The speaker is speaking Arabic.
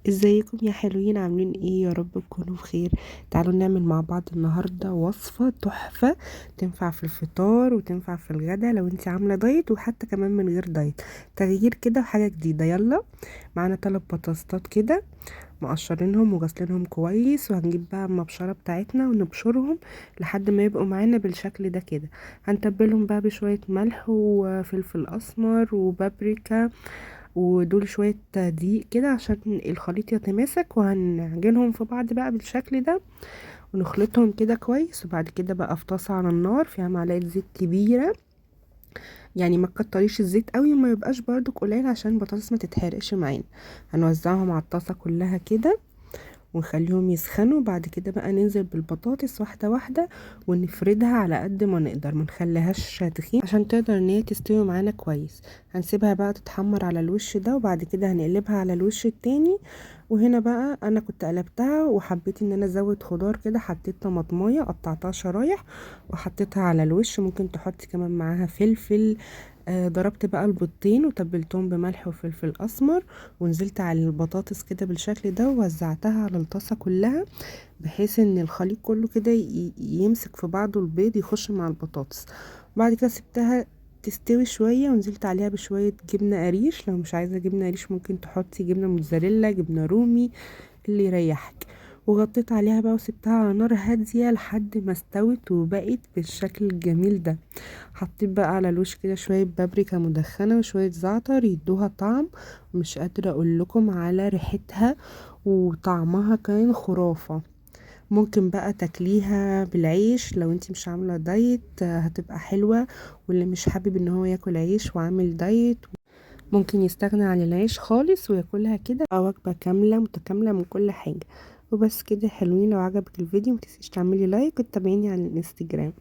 ازيكم يا حلوين؟ عاملين ايه؟ يا رب تكونوا بخير. تعالوا نعمل مع بعض النهارده وصفه تحفه، تنفع في الفطار وتنفع في الغدا لو انت عامله دايت، وحتى كمان من غير دايت. تغيير كده وحاجه جديده. يلا، معانا 3 بطاطسات كده، مقشرينهم وغسلينهم كويس، وهنجيب بقى المبشره بتاعتنا ونبشرهم لحد ما يبقوا معانا بالشكل ده كده. هنتبلهم بقى بشويه ملح وفلفل اسمر وبابريكا، ودول شوية دقيق كده عشان الخليط يتماسك، وهنعجنهم في بعض بقى بالشكل ده ونخلطهم كده كويس. وبعد كده بقى في طاسة على النار فيها معلقة زيت كبيرة، يعني ما تكتريش الزيت قوي وما يبقاش برضو قليل عشان البطاطس ما تتحرقش معانا. هنوزعهم على الطاسة كلها كده ونخليهم يسخنوا. بعد كده بقى ننزل بالبطاطس واحدة واحدة ونفردها على قد ما نقدر، منخليهاش تخين عشان تقدر ان هي تستوي معانا كويس. هنسيبها بقى تتحمر على الوش ده، وبعد كده هنقلبها على الوش التاني. وهنا بقى انا كنت قلبتها وحبيت ان انا ازود خضار كده، حطيت طماطمايه قطعتها شرايح وحطيتها على الوش. ممكن تحطي كمان معاها فلفل. ضربت بقى البيضتين وتبلتهم بملح وفلفل اسمر، ونزلت على البطاطس كده بالشكل ده ووزعتها على الطاسة كلها، بحيث ان الخليط كله كده يمسك في بعضه، البيض يخش مع البطاطس. بعد كده سبتها تستوي شوية ونزلت عليها بشوية جبنة قريش. لو مش عايزة جبنة قريش ممكن تحطي جبنة موتزاريلا، جبنة رومي، اللي يريحك. وغطيت عليها بقى وسبتها على نار هادية لحد ما استوت وبقت بالشكل الجميل ده. حطيت بقى على الوش كده شوية بابريكا مدخنة وشوية زعتر يدوها طعم، مش قادرة اقول لكم على ريحتها، وطعمها كان خرافة. ممكن بقى تاكليها بالعيش لو انتي مش عاملة دايت، هتبقى حلوة. واللي مش حابب ان هو ياكل عيش وعامل دايت ممكن يستغنى عن العيش خالص وياكلها كده وجبة كاملة متكاملة من كل حاجة. وبس كده حلوين. لو عجبك الفيديو متنسيش تعملي لايك وتتابعيني على الانستجرام.